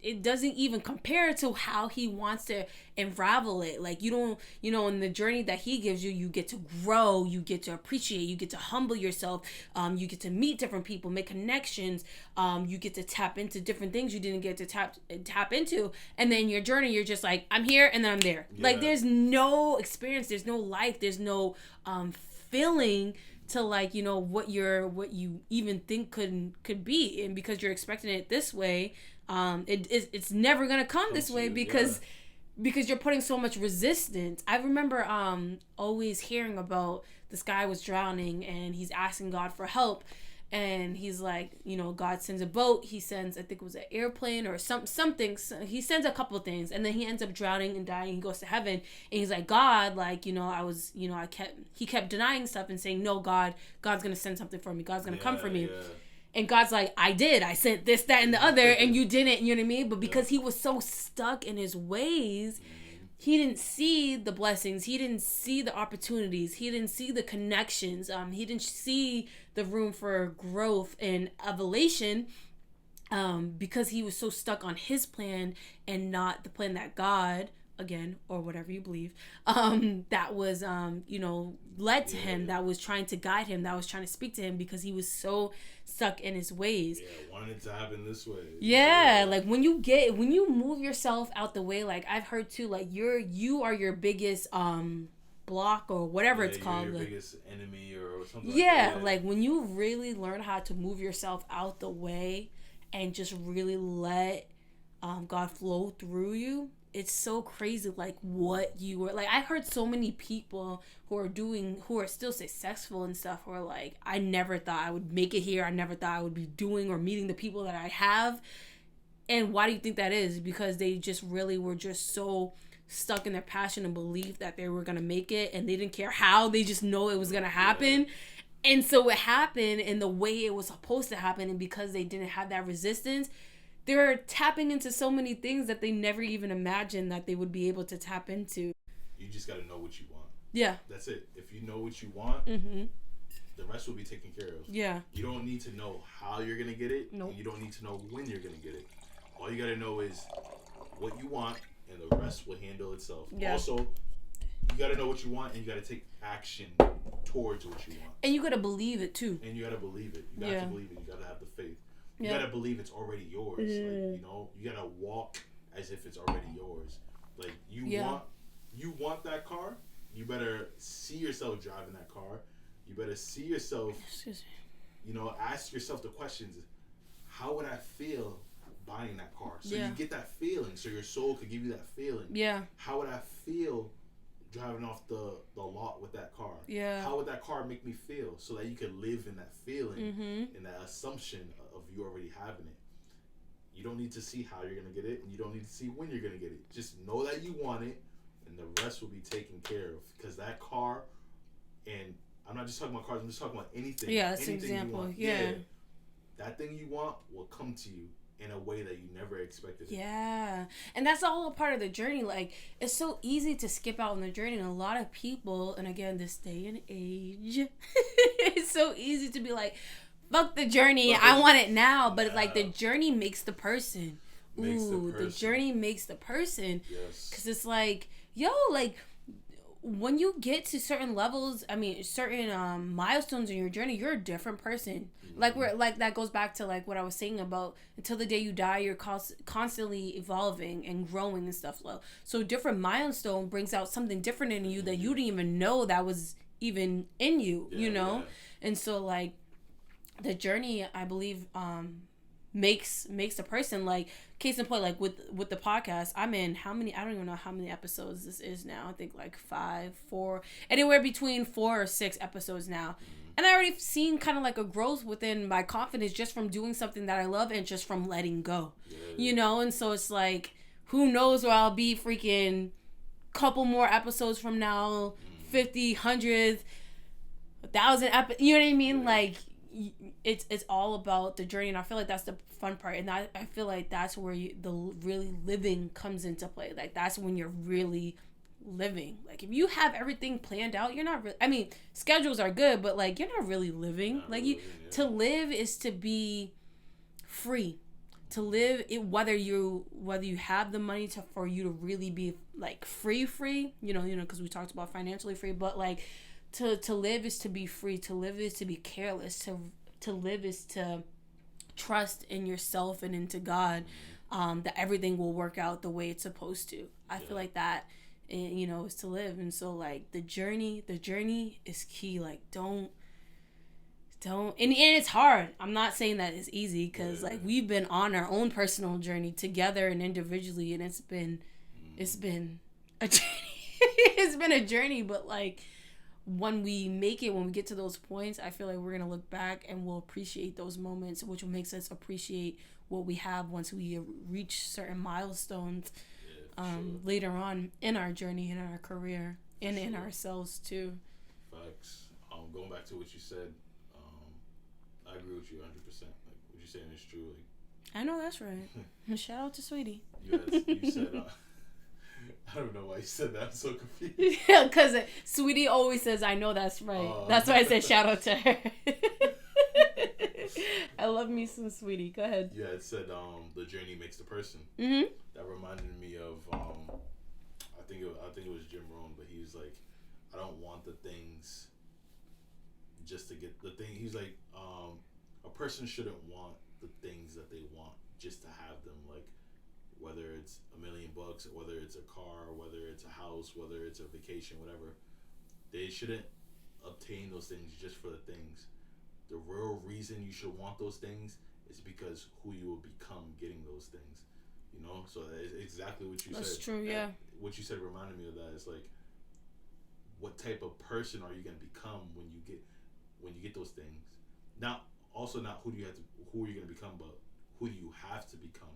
it doesn't even compare to how he wants to unravel it. Like, you don't, in the journey that he gives you, you get to grow, you get to appreciate, you get to humble yourself, you get to meet different people, make connections, you get to tap into different things you didn't get to tap into, and then your journey, you're just like, I'm here and then I'm there. Yeah. Like, there's no experience, there's no life, there's no feeling to, like, what you even think could be, and because you're expecting it this way, it's never gonna come this way, because you're putting so much resistance. I remember always hearing about this guy was drowning, and he's asking God for help, and he's like, God sends a boat, he sends, I think it was an airplane or something, he sends a couple things, and then he ends up drowning and dying. He goes to heaven, and he's like, God, like, he kept denying stuff and saying, no, God's gonna send something for me, God's gonna come for me. Yeah. And God's like, I sent this, that, and the other, and you didn't, you know what I mean? But because he was so stuck in his ways, he didn't see the blessings, he didn't see the opportunities, he didn't see the connections, he didn't see the room for growth and evolution, because he was so stuck on his plan and not the plan that God, again, or whatever you believe, that was, led to him, that was trying to guide him, that was trying to speak to him, because he was so stuck in his ways. Yeah, wanted it to happen this way. Yeah, like, when you move yourself out the way, like, I've heard too, like, you are your biggest block, or whatever it's called. Your biggest enemy or something. Yeah, like that. Like, when you really learn how to move yourself out the way and just really let God flow through you, it's so crazy, like, what you were like. I heard so many people who are still successful and stuff who are like, I never thought I would make it here. I never thought I would be doing or meeting the people that I have. And why do you think that is? Because they just really were just so stuck in their passion and belief that they were going to make it, and they didn't care how. They just know it was going to happen. And so it happened in the way it was supposed to happen, and because they didn't have that resistance, they're tapping into so many things that they never even imagined that they would be able to tap into. You just got to know what you want. Yeah. That's it. If you know what you want, the rest will be taken care of. Yeah. You don't need to know how you're going to get it. Nope. And you don't need to know when you're going to get it. All you got to know is what you want, and the rest will handle itself. Yeah. Also, you got to know what you want, and you got to take action towards what you want. And you got to believe it, too. And you got to believe it. You got to believe it. You got to have the faith. You got to believe it's already yours. Like, you know, you got to walk as if it's already yours. Like, you want that car, you better see yourself driving that car. You better see yourself, you know, ask yourself the questions. How would I feel buying that car? So you get that feeling, so your soul could give you that feeling. Yeah. How would I feel driving off the lot with that car? Yeah. How would that car make me feel, so that you could live in that feeling and that assumption of you already having it? You don't need to see how you're going to get it, and you don't need to see when you're going to get it. Just know that you want it, and the rest will be taken care of. Because that car, and I'm not just talking about cars, I'm just talking about anything. Yeah, that's an example. Yeah. That thing you want will come to you in a way that you never expected it. Yeah. And that's all a part of the journey. Like, it's so easy to skip out on the journey. And a lot of people, and again, this day and age, it's so easy to be like, fuck the journey. I want it now. But it's like the journey makes the person. The journey makes the person. Yes. Because it's like, yo, like, when you get to certain levels, I mean, certain milestones in your journey, you're a different person. Like that goes back to like what I was saying about until the day you die, you're constantly evolving and growing and stuff. So different milestone brings out something different in you that you didn't even know that was even in you, you know? Yeah. And so like the journey, I believe, makes a person. Like, case in point, like with the podcast, I'm in how many, I don't even know how many episodes this is now. I think like 4, anywhere between 4 or 6 episodes now. And I already seen kind of like a growth within my confidence just from doing something that I love and just from letting go, you know? And so it's like, who knows where I'll be freaking couple more episodes from now, 50, 100, 1,000, you know what I mean? Like, it's all about the journey, and I feel like that's the fun part, and I feel like that's where the really living comes into play. Like, that's when you're really living. Like, if you have everything planned out, you're not really, I mean, schedules are good, but like, you're not really living. Not like really to live is to be free. To live it, whether you have the money for you to really be like free, you know, because we talked about financially free, but like to live is to be free. To live is to be careless. To live is to trust in yourself and into God, that everything will work out the way it's supposed to. I feel like that, you know, is to live. And so like the journey is key. Like don't, and it's hard. I'm not saying that it's easy, because like we've been on our own personal journey together and individually, and it's been a journey. It's been a journey, but like when we make it, when we get to those points, I feel like we're gonna look back and we'll appreciate those moments, which will make us appreciate what we have once we reach certain milestones later on in our journey, in our career, and in ourselves too. Facts. Going back to what you said, I agree with you 100%. Like, what you're saying is true. Like, I know that's right. Shout out to Sweetie. You said, I don't know why you said that. I'm so confused. Yeah, because Sweetie always says, I know that's right. That's why I said shout out to her. I love me some Sweetie. Go ahead. Yeah, it said the journey makes the person. Mm-hmm. That reminded me of, I think it was Jim Rohn, but he was like, I don't want the things just to get the thing. He's like, a person shouldn't want the things that they want just to have them. Like, whether it's $1 million, whether it's a car, whether it's a house, whether it's a vacation, whatever, they shouldn't obtain those things just for the things. The real reason you should want those things is because who you will become getting those things. You know, so it's exactly what you said. That's true, yeah. What you said reminded me of that. It's like, what type of person are you gonna become when you get those things? Not also not who are you gonna become, but who do you have to become?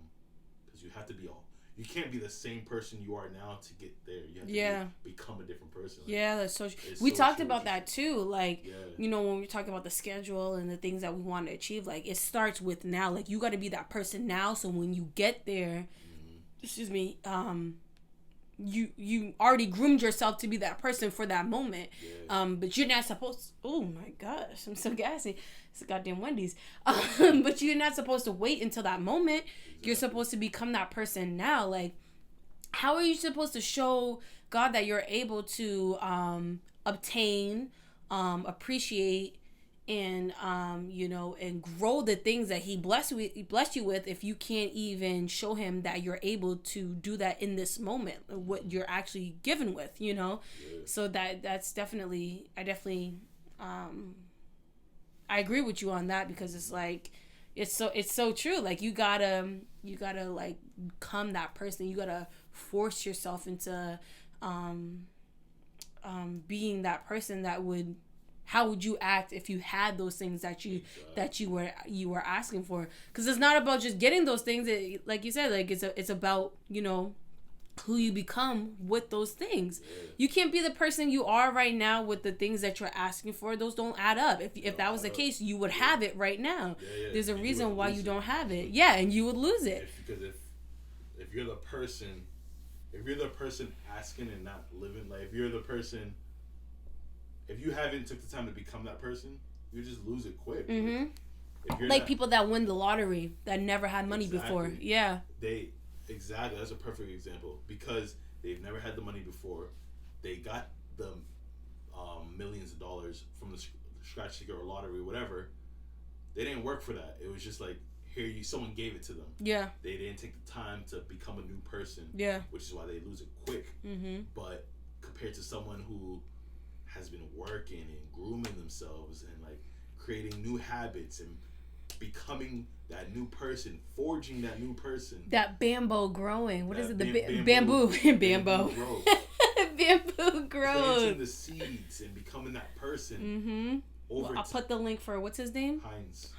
Because you have to be you can't be the same person you are now to get there. You have to become a different person. Like, yeah, that's so true. We talked about that too. Like, you know, when we talk about the schedule and the things that we want to achieve, like, it starts with now. Like, you got to be that person now. So when you get there, excuse me, you already groomed yourself to be that person for that moment. But you're not supposed. Oh my gosh, I'm so gassy. It's a goddamn Wendy's. But you're not supposed to wait until that moment. Exactly. You're supposed to become that person now. Like, how are you supposed to show God that you're able to obtain, appreciate, and you know, and grow the things that He blessed you with if you can't even show Him that you're able to do that in this moment, what you're actually given with, you know? So that's definitely, I agree with you on that, because it's like, it's so true. Like, you gotta like become that person. You gotta force yourself into being that person that would. How would you act if you had those things that you were asking for? Because it's not about just getting those things. Like you said, like it's about, you know, who you become with those things. You can't be the person you are right now with the things that you're asking for. Those don't add up. If that was the case, you would have it right now. There's a reason why you don't have it. Yeah, and you would lose it. Because if you're the person asking and not living, like if you're the person. If you haven't took the time to become that person, you just lose it quick. Mm-hmm. Like people that win the lottery that never had money before. Yeah. Exactly. That's a perfect example, because they've never had the money before. They got the millions of dollars from the scratch ticket or lottery, whatever. They didn't work for that. It was just like, someone gave it to them. Yeah. They didn't take the time to become a new person. Yeah. Which is why they lose it quick. Mm-hmm. But compared to someone who has been working and grooming themselves and like creating new habits and becoming that new person, forging that new person. That bambo growing. What is it? The bamboo. Bamboo grows. Bamboo grows. Planting the seeds and becoming that person. Mm-hmm. I'll put the link for, what's his name?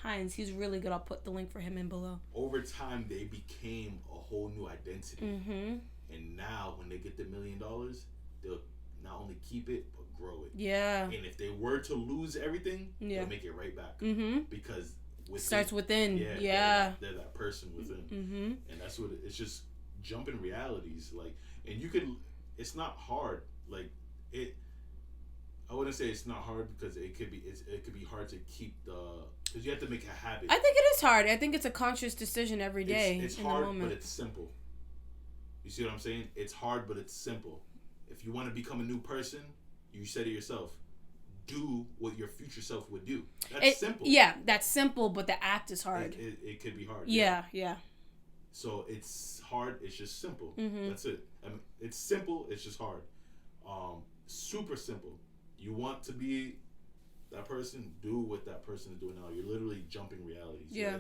Heinz. He's really good. I'll put the link for him in below. Over time, they became a whole new identity. Mm-hmm. And now, when they get the $1 million, they'll not only keep it, but grow it. Yeah. And if they were to lose everything, they'll make it right back. Mm-hmm. Because starts within. Yeah. They're that person within. Mm-hmm. And that's what it's just jumping realities. Like, and you could, it's not hard. Like, I wouldn't say it's not hard, because it could be hard to keep because you have to make a habit. I think it is hard. I think it's a conscious decision every day. It's hard, but it's simple. You see what I'm saying? It's hard, but it's simple. If you want to become a new person, you said it yourself, do what your future self would do. That's simple. Yeah, that's simple, but the act is hard. It could be hard. Yeah. So it's hard, it's just simple. Mm-hmm. That's it. I mean, it's simple, it's just hard. Super simple. You want to be that person, do what that person is doing now. You're literally jumping realities. Yeah.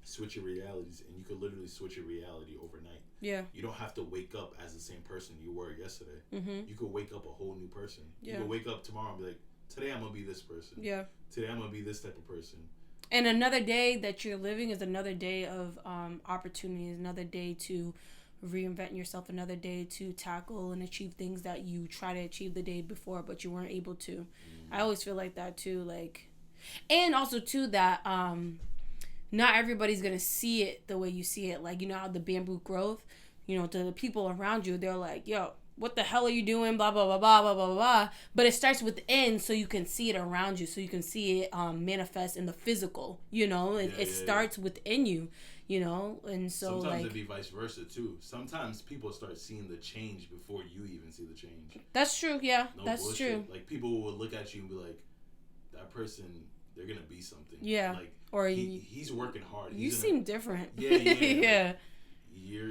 Switch your realities, and you could literally switch your reality overnight. Yeah. You don't have to wake up as the same person you were yesterday. Mm-hmm. You could wake up a whole new person. Yeah. You could wake up tomorrow and be like, today I'm going to be this person. Yeah. Today I'm going to be this type of person. And another day that you're living is another day of opportunities, another day to reinvent yourself, another day to tackle and achieve things that you try to achieve the day before, but you weren't able to. I always feel like that too. Like, and also too that not everybody's gonna see it the way you see it. Like, you know how the bamboo growth, you know, to the people around you, they're like, yo, what the hell are you doing? Blah, blah, blah, blah, blah, blah, blah. But it starts within, so you can see it around you, so you can see it manifest in the physical, you know? It starts within you, you know? And so, sometimes it'd be vice versa, too. Sometimes people start seeing the change before you even see the change. That's true, yeah. No that's bullshit. True. Like, people will look at you and be like, that person, they're going to be something. Yeah. Like, or he's working hard. You seem different. Yeah. Yeah. Like,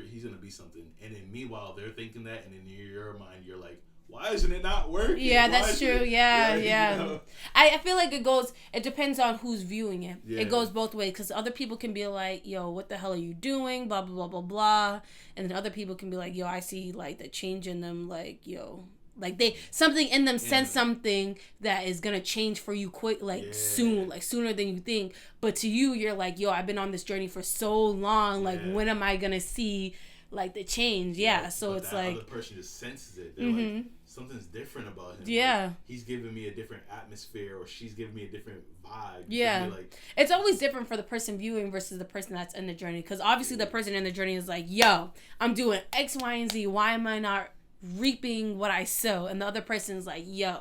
he's going to be something. And then meanwhile, they're thinking that, and in your mind, you're like, why isn't it not working? Yeah, that's true. Yeah. You know? I feel like it depends on who's viewing it. Yeah. It goes both ways, because other people can be like, yo, what the hell are you doing? Blah, blah, blah, blah, blah. And then other people can be like, yo, I see like the change in them, like, yo. Like something in them sense something that is gonna change for you quick, like soon, like sooner than you think. But to you, you're like, yo, I've been on this journey for so long. Like, when am I gonna see like the change? Yeah. So it's like other person just senses it. They're like, something's different about him. Yeah. Like, he's giving me a different atmosphere, or she's giving me a different vibe. Yeah. Like, it's always different for the person viewing versus the person that's in the journey. Because obviously the person in the journey is like, yo, I'm doing X, Y, and Z. Why am I not reaping what I sow? And the other person's like, yo,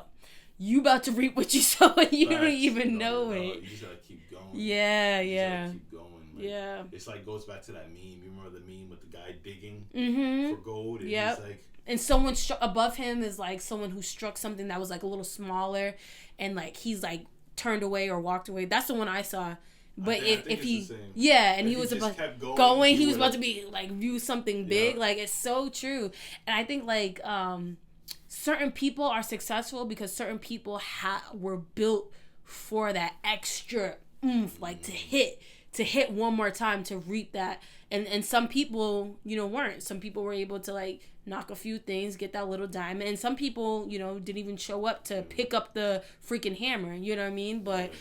you about to reap what you sow and you don't even know it. You just gotta keep going. Yeah. Keep going. Like, it's like goes back to that meme. You remember the meme with the guy digging for gold? And he's like, and someone above him is like someone who struck something that was like a little smaller, and like he's like turned away or walked away. That's the one I saw. But if he and he was about going, he was about to be like view something big. Like, it's so true. And I think like certain people are successful because certain people were built for that extra oomph, like to hit one more time, to reap that. And some people, you know, weren't. Some people were able to like knock a few things, get that little diamond. And some people, you know, didn't even show up to pick up the freaking hammer. You know what I mean? But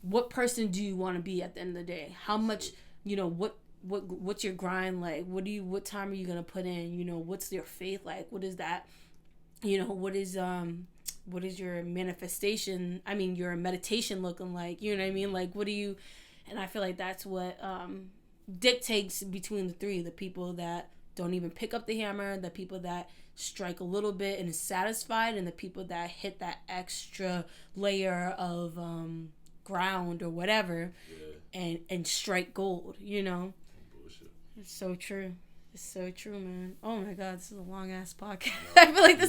what person do you want to be at the end of the day? How much, you know, what's your grind like? What time are you gonna put in? You know, what's your faith like? What is that? You know, what is your manifestation? I mean, your meditation looking like? You know what I mean? Like, what do you? And I feel like that's what dictates between the three: the people that don't even pick up the hammer, the people that strike a little bit and is satisfied, and the people that hit that extra layer of ground or whatever, and strike gold. You know, bullshit. It's so true. It's so true, man. Oh my God, this is a long ass podcast. No, I feel like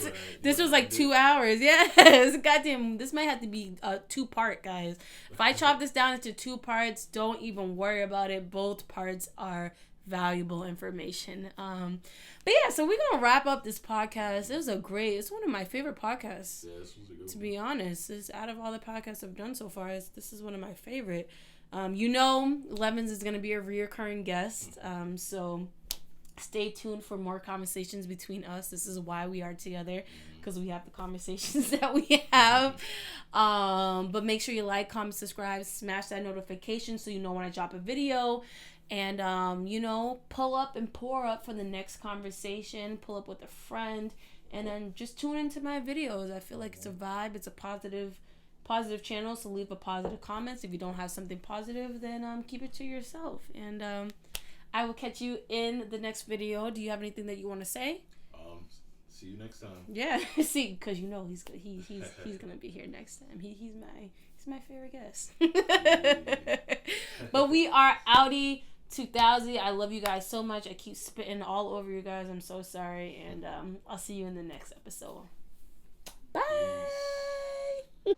this was like 2 hours. Yes, goddamn. This might have to be a 2-part, guys. If I chop this down into 2 parts, don't even worry about it. Both parts are valuable information. But yeah, so we're gonna wrap up this podcast. It's one of my favorite podcasts. Yeah, this was a good one. To be honest, it's out of all the podcasts I've done so far, this is one of my favorite. You know, Levins is gonna be a reoccurring guest. So stay tuned for more conversations between us. This is why we are together, because we have the conversations that we have. But make sure you like, comment, subscribe, smash that notification so you know when I drop a video. And, you know, pull up and pour up for the next conversation. Pull up with a friend. And then just tune into my videos. I feel like it's a vibe. It's a positive channel. So leave a positive comments. If you don't have something positive, then keep it to yourself. And I will catch you in the next video. Do you have anything that you want to say? See you next time. Yeah. See, because you know he's gonna be here next time. He's my favorite guest. But we are outie 2000. I love you guys so much. I keep spitting all over you guys. I'm so sorry. And I'll see you in the next episode. Bye. Peace.